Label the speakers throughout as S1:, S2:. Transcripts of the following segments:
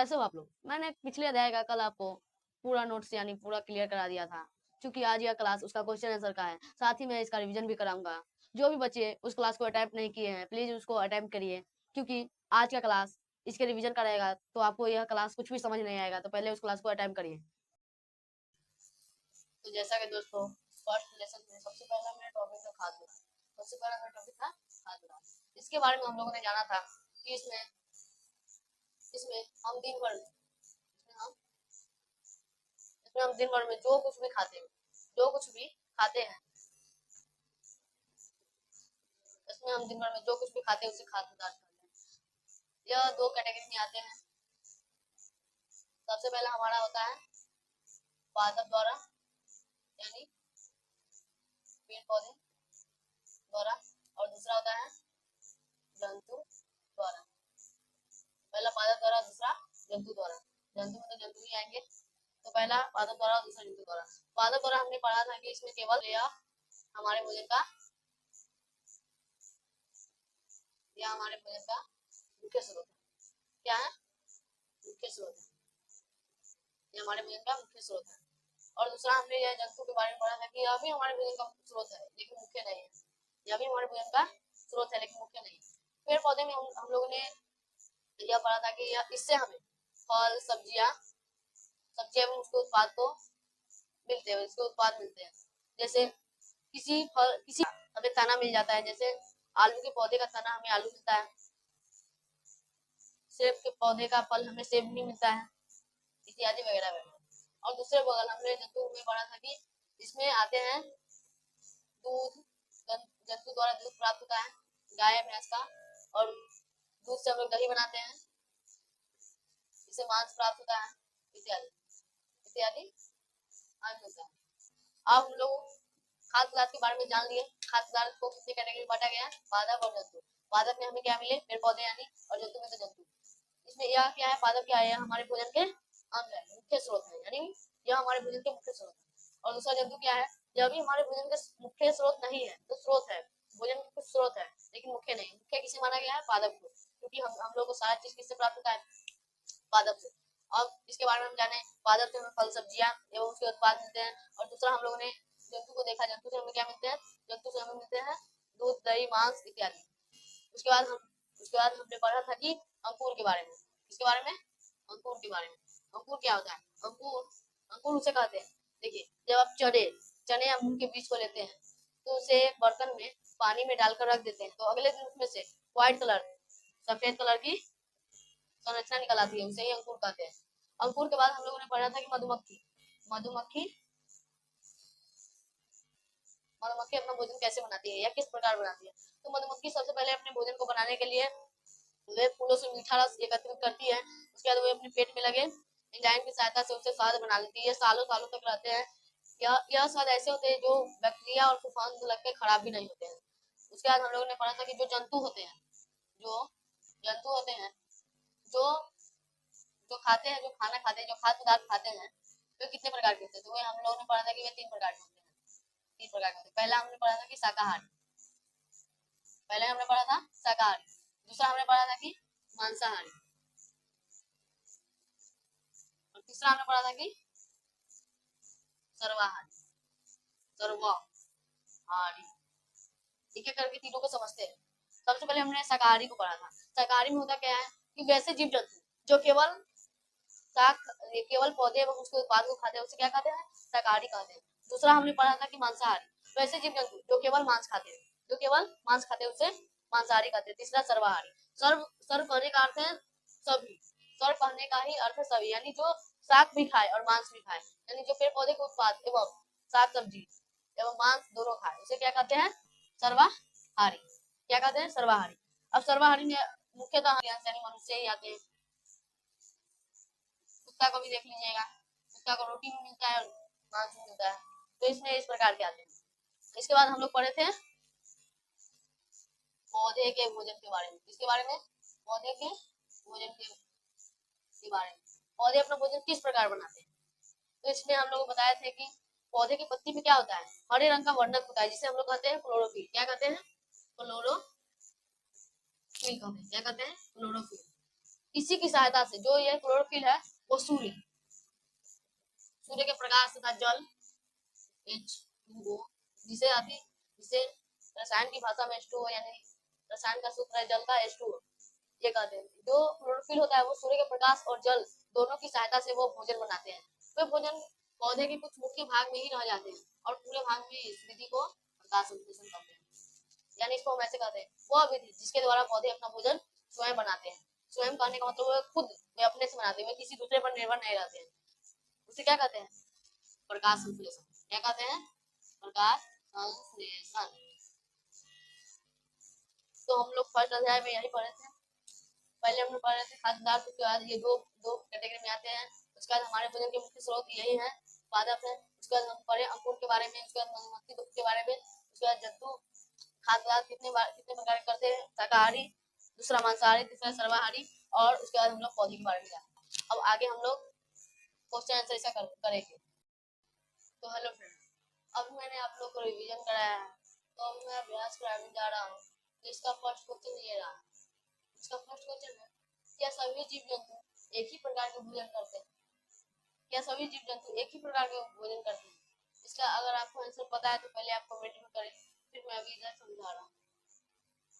S1: कैसे हो आप लोग? मैंने पिछले अध्याय का कल आपको पूरा नोट्स यानी पूरा क्लियर करा दिया था। चूंकि आज यह क्लास उसका क्वेश्चन आंसर का है, साथ ही मैं इसका रिवीजन भी कराऊंगा। जो भी बच्चे उस क्लास को अटेम्प्ट नहीं किए हैं, प्लीज उसको अटेम्प्ट करिए, क्योंकि आज का क्लास इसके रिवीजन का रहेगा। तो आपको यह क्लास कुछ भी समझ नहीं आएगा, तो पहले उस क्लास को अटेम्प्ट करिए। तो जैसा कि दोस्तों, फर्स्ट लेसन में सबसे पहला मेरा टॉपिक था खाद्य। सबसे पहला मेरा टॉपिक था खाद्य। इसके बारे में हम लोगों ने जाना था कि इसमें इसमें हम दिन भर हम दिन भर में जो कुछ भी खाते हैं, इसमें हम दिन भर में जो कुछ भी खाते हैं उसे खाद्य पदार्थ कहते हैं। यह दो कैटेगरी में आते हैं। सबसे पहला हमारा होता है पादप द्वारा, यानी पेड़ पौधे द्वारा, और दूसरा होता है जंतु द्वारा। पहला पादप द्वारा, दूसरा जंतु द्वारा। जंतु में तो जंतु ही आएंगे, तो पहला पादप द्वारा, दूसरा जंतु द्वारा। पादप द्वारा हमने पढ़ा था कि इसमें केवल यह हमारे भोजन का मुख्य स्रोत है। क्या है? मुख्य स्रोत है। ये हमारे भोजन का मुख्य स्रोत है। और दूसरा हमने यह जंतु के बारे में पढ़ा था कि यह भी हमारे भोजन का स्रोत है, लेकिन मुख्य नहीं है। यह भी हमारे भोजन का स्रोत है, लेकिन मुख्य नहीं। पेड़ पौधे में हम लोगों ने यह पढ़ा था कि इससे हमें फल, सब्जियां एवं उसके उत्पाद को मिलते हैं, इसके उत्पाद मिलते हैं। जैसे किसी हमें तना मिल जाता है, जैसे आलू के पौधे का तना हमें आलू मिलता है, सेब के पौधे का फल हमें सेब नहीं मिलता है, इत्यादि वगैरह वगैरह। और दूसरे बगल हमने जंतु में पढ़ा था कि इसमें आते हैं दूध, जंतु द्वारा दूध प्राप्त होता है, गाय भैंस का, और दूध से हम लोग दही बनाते हैं, इससे मांस प्राप्त होता है, इत्यादि इत्यादि आज होता है। अब हम लोग खाद्य पदार्थ के बारे में जान लिए। खाद्य पदार्थ को कितने कैटेगरी में बांटा गया है? पादप और जंतु। पादप में हमें क्या मिले? पेड़ पौधे यानी, और जंतु में तो जंतु। इसमें यह क्या है? पादप क्या है? हमारे भोजन के अंग है, मुख्य स्रोत है, यानी यह हमारे भोजन के मुख्य स्रोत है। और दूसरा जंतु क्या है? यह भी हमारे भोजन का मुख्य स्रोत नहीं है, तो स्रोत है, भोजन का कुछ स्रोत है, लेकिन मुख्य नहीं। मुख्य किसे माना गया है? पादप को, क्योंकि हम लोग को सारा चीज किससे प्राप्त होता है? पादप से। अब इसके बारे में हम जाने, पादप से हमें फल, सब्जियां एवं उसके उत्पाद मिलते हैं। और दूसरा हम लोगों ने जंतु को देखा, जंतु से हमें क्या मिलते हैं? जंतु से हमें मिलते हैं दूध, दही, मांस इत्यादि। उसके बाद हमने पढ़ा था कि अंकुर के बारे में। इसके बारे में अंकुर के बारे में। अंकुर क्या होता है? अंकुर उसे कहते हैं, देखिए, जब आप चने या मूंग के बीज को लेते हैं, तो उसे बर्तन में पानी में डालकर रख देते हैं, तो अगले दिन उसमें से व्हाइट कलर, सफेद कलर की संरचना निकल आती है, उसे ही अंकुर कहते हैं। अंकुर के बाद हम लोगों ने पढ़ा था कि मधुमक्खी अपना भोजन कैसे बनाती है या किस प्रकार बनाती है। तो मधुमक्खी सबसे पहले अपने भोजन को बनाने के लिए वे फूलों से मीठा रस एकत्रित करती है। उसके बाद वे अपने पेट में लगे एंजाइम की सहायता से उससे शहद बना लेती है। सालों सालों तक रहते हैं। यह शहद ऐसे होते हैं जो बैक्टीरिया और तूफान लग के खराब भी नहीं होते हैं। उसके बाद हम लोगों ने पढ़ा था कि जो जंतु होते हैं, जो खाते हैं, जो खाना खाते हैं, जो खाद्य पदार्थ खाते हैं, तो कितने प्रकार के होते हैं? तो हम लोगों ने पढ़ा था कि वे 3 प्रकार के होते हैं। पहला हमने पढ़ा था कि शाकाहारी, दूसरा हमने पढ़ा था कि मांसाहारी, और तीसरा हमने पढ़ा था कि सर्वाहारी। एक एक करके तीनों को समझते हैं। सबसे पहले हमने शाकाहारी को पढ़ा था। शाकाहारी में होता क्या है कि वैसे जीव जंतु जो केवल पौधे एवं उसके उत्पाद को खाते हैं, उसे क्या कहते हैं? शाकाहारी कहते हैं। दूसरा हमने पढ़ा था कि मांसाहारी, वैसे जीव जंतु जो केवल मांस खाते हैं, उसे मांसाहारी कहते हैं। तीसरा सर्वाहारी। सर्व कहने का अर्थ है सभी, सर्व कहने का ही अर्थ है सभी, यानी जो शाक भी खाए और मांस भी खाए, यानी जो पेड़ पौधे के उत्पाद एवं साग सब्जी एवं मांस दोनों खाए, उसे क्या कहते हैं? सर्वाहारी। क्या कहते हैं? सर्वाहारी। अब सर्वाहारी में मुख्यतः यानी मनुष्य ही आते हैं। कुत्ता को भी देख लीजिएगा, कुत्ता को रोटी भी मिलता है और मांस भी मिलता है, तो इसमें इस प्रकार के आते हैं। इसके बाद हम लोग पढ़े थे पौधे के भोजन के बारे में। इसके बारे में पौधे के भोजन के बारे में, पौधे अपना भोजन किस प्रकार बनाते हैं। तो इसमें हम लोग बताए थे कि पौधे की पत्ती में क्या होता है? हरे रंग का वर्णक होता है, जिसे हम लोग कहते हैं क्लोरोफिल। क्या कहते हैं? क्लोरोफिल कहते हैं। क्या कहते हैं? क्लोरोफिल। इसी की सहायता से जो ये क्लोरोफिल है वो सूर्य के प्रकाश तथा जल H2O जिसे रसायन की भाषा में H2O यानी रसायन का सूत्र है जल का H2O ये कहते हैं। जो क्लोरोफिल होता है वो सूर्य के प्रकाश और जल दोनों की सहायता से वो भोजन बनाते हैं। वे भोजन पौधे के कुछ मुख्य भाग में ही रह जाते हैं और पूरे भाग में इस विधि को प्रकाश संश्लेषण कहते हैं। यानी इसको हम ऐसे कहते हैं वह विधि जिसके द्वारा पौधे अपना भोजन स्वयं बनाते हैं। स्वयं कहने का मतलब खुद वे अपने से बनाते हैं, वे किसी दूसरे पर निर्भर नहीं रहते हैं। उसे क्या कहते हैं? प्रकाश संश्लेषण। क्या कहते हैं? प्रकाश संश्लेषण। तो हम लोग फर्स्ट अध्याय में यही पढ़े थे। पहले हम लोग पढ़ रहे थे खाद्य पदार्थ, उसके बाद ये दो कैटेगरी में आते हैं। उसके बाद हमारे भोजन के मुख्य स्रोत यही है, पादप है। उसके बाद हम पढ़े अंकुर के बारे में, उसके बाद मधुमक्खी के बारे में, उसके बाद जंतु खाद्य पदार्थ कितने प्रकार करते हैं, शाकाहारी, दूसरा मांसाहारी, तीसरा सर्वाहारी, और उसके बाद हम लोग पौधे के बारे में जाने। अब आगे हम लोग क्वेश्चन आंसर ऐसा करेंगे। तो हेलो फ्रेंड्स, अब मैंने आप लोग को रिवीजन कराया है, तो अब मैं अभ्यास कराने जा रहा हूँ। तो इसका फर्स्ट क्वेश्चन ये रहा। इसका फर्स्ट क्वेश्चन है, क्या सभी जीव जंतु एक ही प्रकार के भोजन करते हैं? क्या सभी जीव जंतु एक ही प्रकार के भोजन करते हैं? इसका अगर आपको आंसर पता है तो पहले आप कमेंट में करें, फिर मैं अभी इधर समझा रहा हूँ।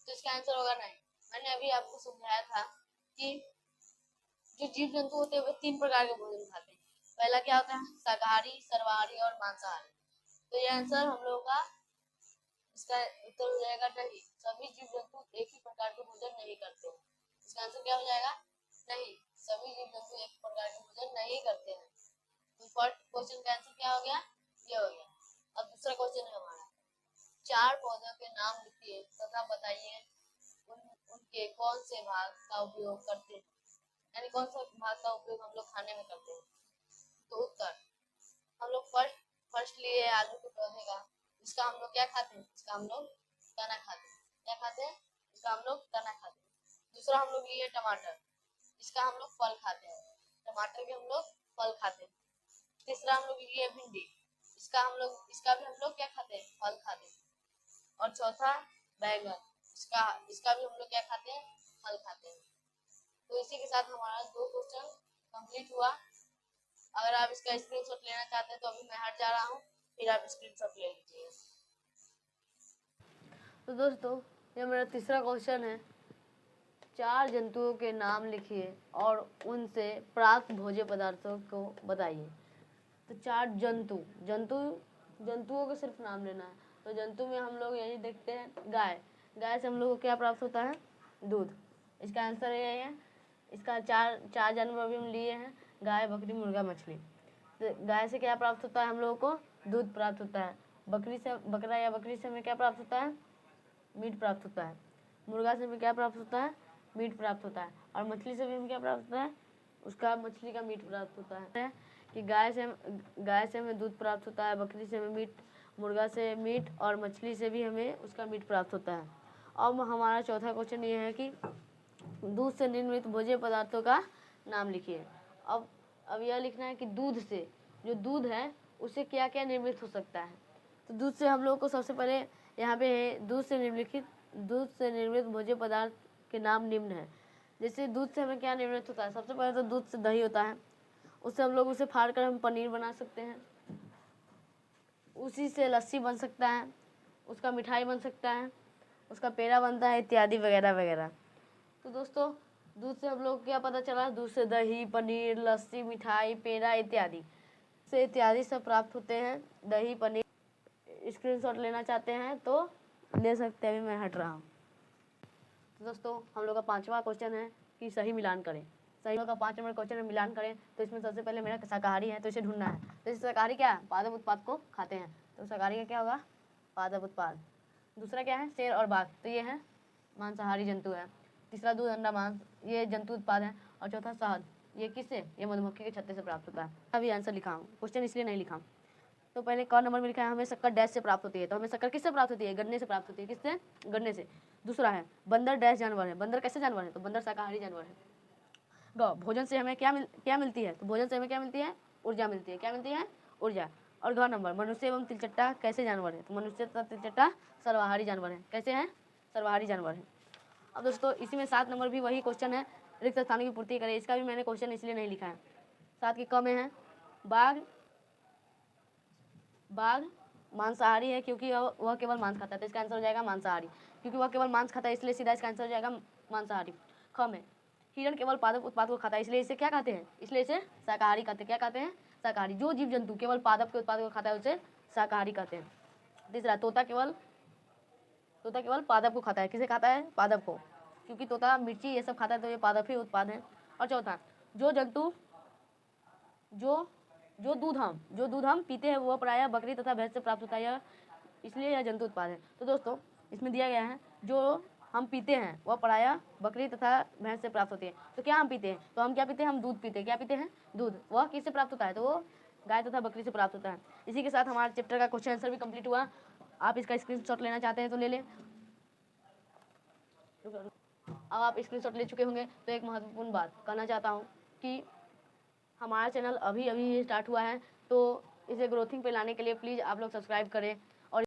S1: तो इसका आंसर होगा नहीं। मैंने अभी आपको समझाया था कि जो जीव जंतु होते हैं वे 3 प्रकार के भोजन खाते हैं। पहला क्या होता है? शाकाहारी, सर्वाहारी और मांसाहारी। तो ये आंसर हम लोगों का इसका उत्तर हो जाएगा नहीं। सभी जीव जंतु एक ही प्रकार के भोजन नहीं करते हैं। इसका आंसर क्या हो जाएगा? नहीं, सभी जीव जंतु एक प्रकार के भोजन नहीं करते हैं। तो फर्स्ट क्वेश्चन का आंसर क्या हो गया? ये हो गया। अब दूसरा क्वेश्चन है हमारा, 4 पौधों के नाम लिखिए तथा बताइए उनके कौन से भाग का उपयोग करते हैं, यानी कौन सा भाग का उपयोग हम लोग खाने में करते हैं। तो उत्तर हम लोग फर्स्ट लिए आलू के पौधे का, इसका हम लोग क्या खाते हैं? इसका हम लोग तना खाते हैं। क्या खाते हैं? इसका हम लोग तना खाते हैं। दूसरा हम लोग लिए टमाटर, इसका हम लोग फल खाते हैं। टमाटर के हम लोग फल खाते हैं। तीसरा हम लोग लिए भिंडी, इसका भी हम लोग क्या खाते हैं? फल खाते हैं। और चौथा बैगन, इसका भी हम लोग क्या खाते हैं? फल खाते हैं। तो इसी के साथ हमारा 2 क्वेश्चन कंप्लीट हुआ। अगर आप इसका स्क्रीनशॉट लेना चाहते हैं तो अभी मैं हट जा रहा हूँ, फिर आप स्क्रीनशॉट ले लीजिए। तो दोस्तों ये मेरा तीसरा क्वेश्चन है, 4 जंतुओं के नाम लिखिए और उनसे प्राप्त भोज्य पदार्थों को बताइए। तो 4 जंतुओं के सिर्फ नाम लेना है। तो जंतु में हम लोग यही देखते हैं गाय से हम लोग को क्या प्राप्त होता है? दूध। इसका आंसर यही है। इसका चार जानवर भी हम लिए हैं, गाय, बकरी, मुर्गा, मछली। तो गाय से क्या प्राप्त होता है? हम लोगों को दूध प्राप्त होता है। बकरा या बकरी से हमें क्या प्राप्त होता है? मीट प्राप्त होता है। मुर्गा से हमें क्या प्राप्त होता है? मीट प्राप्त होता है। और मछली से भी हमें क्या प्राप्त होता है? उसका मछली का मीट प्राप्त होता है। कि गाय से हमें दूध प्राप्त होता है, बकरी से हमें मीट, मुर्गा से मीट और मछली से भी हमें उसका मीट प्राप्त होता है। अब हमारा चौथा क्वेश्चन ये है कि दूध से निर्मित भोज्य पदार्थों का नाम लिखिए। अब यह लिखना है कि दूध से, जो दूध है उससे क्या क्या निर्मित हो सकता है। तो दूध से हम लोग को सबसे पहले यहाँ पे है दूध से निर्मित भोज्य पदार्थ के नाम निम्न है। जैसे दूध से हमें क्या निर्मित होता है? सबसे पहले तो दूध से दही होता है, उससे हम लोग उसे फाड़ कर हम पनीर बना सकते हैं। उसी से लस्सी बन सकता है, उसका मिठाई बन सकता है, उसका पेड़ा बनता है, इत्यादि वगैरह वगैरह। तो दोस्तों दूध से हम लोग क्या पता चला? दूध से दही, पनीर, लस्सी, मिठाई, पेड़ा इत्यादि सब प्राप्त होते हैं। दही, पनीर। स्क्रीनशॉट लेना चाहते हैं तो ले सकते हैं, अभी मैं हट रहा हूँ। तो दोस्तों हम लोग का 5वां क्वेश्चन है कि सही मिलान करें। सही का 5 नंबर क्वेश्चन में मिलान करें। तो इसमें सबसे पहले मेरा शाकाहारी है तो इसे ढूंढना है। तो इस शाकाहारी क्या है? पादप उत्पाद को खाते हैं, तो शाकाहारी का क्या होगा? पादप उत्पाद। दूसरा क्या है? शेर और बाघ, तो ये है मांसाहारी जंतु है। तीसरा दूध, अंडा, मांस, ये जंतु उत्पाद है। और चौथा शहद, ये किससे? ये मधुमक्खी के छत्ते से प्राप्त होता है। अभी आंसर लिखा हूँ, क्वेश्चन इसलिए नहीं लिखा। तो पहले क नंबर में लिखा है हमें शक्कर डैश से प्राप्त होती है। तो हमें शक्कर किससे प्राप्त होती है? गन्ने से प्राप्त होती है। किससे? गन्ने से। दूसरा है बंदर डैश जानवर है। बंदर कैसे जानवर है? तो बंदर शाकाहारी जानवर है। गौ, भोजन से हमें क्या मिलती है? तो भोजन से हमें क्या मिलती है? ऊर्जा मिलती है। क्या मिलती है? ऊर्जा। और घ नंबर, मनुष्य एवं तिलचट्टा कैसे जानवर है? तो मनुष्य तथा तिलचट्टा सर्वाहारी जानवर है। कैसे हैं? सर्वाहारी जानवर है। अब दोस्तों इसी में 7 नंबर भी वही क्वेश्चन है रिक्त स्थानों की पूर्ति करे। इसका भी मैंने क्वेश्चन इसलिए नहीं लिखा है। साथ के क में है बाघ मांसाहारी है क्योंकि वह केवल मांस खाता है, तो इसका आंसर हो जाएगा मांसाहारी, क्योंकि वह केवल मांस खाता है इसलिए सीधा इसका आंसर हो जाएगा मांसाहारी। ख में हिरण केवल पादप उत्पाद को खाता है इसलिए इसे क्या कहते हैं, इसलिए इसे शाकाहारी कहते हैं। क्या कहते हैं, शाकाहारी। जो जीव जंतु केवल पादप के उत्पाद को खाता है उसे शाकाहारी कहते हैं। तीसरा तोता केवल पादप को खाता है। किसे खाता है, पादप को, क्योंकि तोता मिर्ची ये सब खाता है तो ये पादप ही उत्पाद है। और चौथा जो जंतु जो दूध हम पीते हैं वह प्रायः बकरी तथा भैंस से प्राप्त होता है, इसलिए यह जंतु उत्पाद है। तो दोस्तों इसमें दिया गया है जो हम पीते हैं वह प्रायः बकरी तथा भैंस से प्राप्त होती है। तो क्या हम पीते हैं, तो हम क्या पीते हैं, हम दूध पीते हैं। क्या पीते हैं, दूध। वह किससे प्राप्त होता है, तो वो गाय तथा बकरी से प्राप्त होता है। इसी के साथ हमारे चैप्टर का क्वेश्चन आंसर भी कंप्लीट हुआ। आप इसका स्क्रीनशॉट लेना चाहते हैं तो ले लें। अब आप स्क्रीनशॉट ले चुके होंगे तो एक महत्वपूर्ण बात कहना चाहता हूँ कि हमारा चैनल अभी अभी स्टार्ट हुआ है, तो इसे ग्रोथिंग पे लाने के लिए प्लीज़ आप लोग सब्सक्राइब करें।